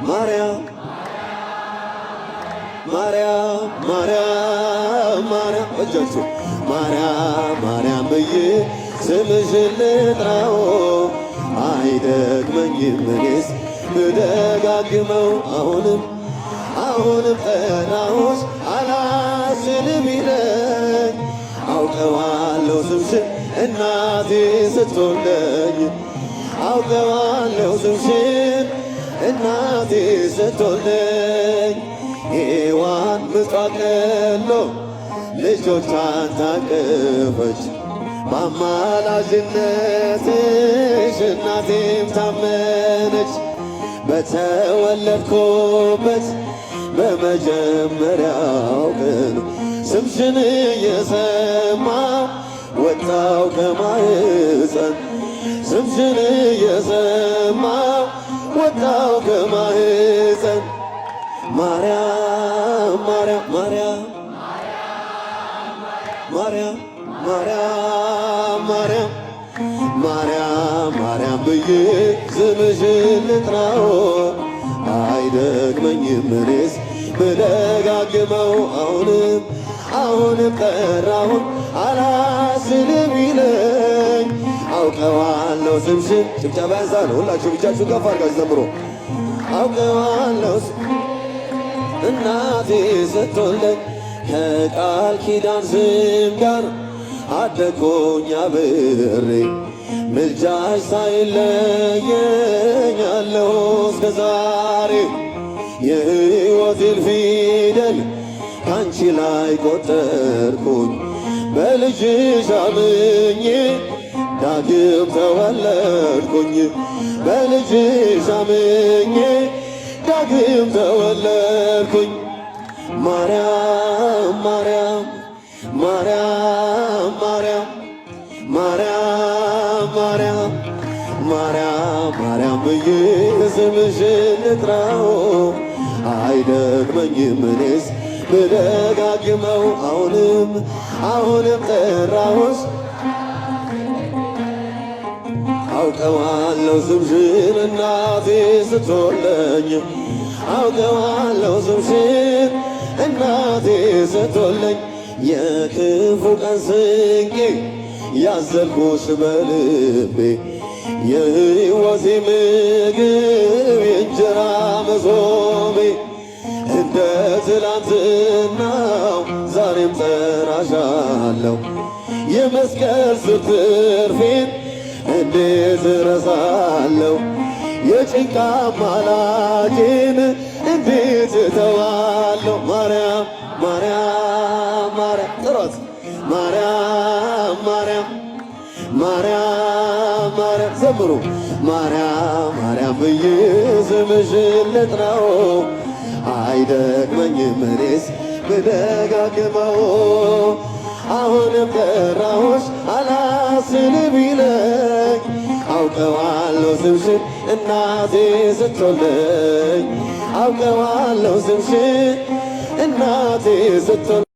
ማርያም ማርያም ማርያም ማርያም እጃችሁ ማርያም ማርያም ብዬ ስምሽን ልጥራው አይደክመኝም እኔስ ብደጋግመው አሁንም ጠራሁሽ አላስችልም ይለኝ አውቀዋለሁ ስምሽን እናቴ ስትወልደኝ አውቀዋለሁ ስምሽን እናቴ ስትወልደኝ ሔዋን ምጧ ቀሎ ልጆቿን ታቀፈች በአማላጅነትሽ እናቴም ታመነች በተወለድኩበት በመጀመሪያው ቀን ስምሽን እየሰማሁ ወጣው ከማህፀን ስምሽን እየሰማሁ ወጣው ከማህፀን ማርያም ማርያም ማርያም ማርያም ማርያም ማርያም ማርያም ማርያም ብዬ ስምሽን ልጥራው አይደክመኝም እኔስ ብደጋግመው አሁንም ጠራሁት አላስችልም ይለኝ አውቀዋለሁ ስምሽን ጭብጨባ ያንሳ ነው። ሁላችሁ ብቻችሁ ከፍ አድርጋችሁ ዘምሩ። አውቀዋለሁ እናቴ ስትወልደኝ ከቃል ኪዳን ስም ጋር አደግኩኝ አብሬ ምልጃሽ ሳይለየኝ አለሁ እስከ ዛሬ የሕይወቴን ፊደል ካንቺ ላይ ቆጠርኩኝ በልጅሽ አምኜ ዳግም ተወለድኩኝ በልጅሽ አምኜ ዳግም ተወለድኩኝ ማርያም ማርያም ማርያም ማርያም ማርያም ማርያም ማርያም ማርያም ብዬ ስምሽን ልጥራው አይደክመኝም እኔስ ብደጋግመው አሁንም ጠራሁሽ አውቀዋለሁ ስምሽን እናቴ ስትወልደኝ አውቀዋለሁ ስምሽን እናቴ ስትወልደኝ የክፉ ቀን ስንቄ ያዘልኩሽ በልቤ የሕይወቴ ምግብ የእንጀራ መሶቤ እንደ ትላንትናው ዛሬም ጠራሻለሁ የመስቀል ስር ትርፌን እንዴት እረሳለሁ የጭንቃ አማላጄን እንዴት እተዋለሁ ማርያም ማርያም ማርያም ጥሯት ማርያም ማርያም ማርያም ማርያም ዘምሩ ማርያም ማርያም ብዬ ስምሽን ልጥራው አይደክመኝም እኔስ ብደጋግመው አሁንም ጠራሁሽ አላስችልም ይለኝ አውቀዋለሁ ስምሽን እናቴ ስትወልደኝ አውቀዋለሁ ስምሽን እናቴ ስትወልደኝ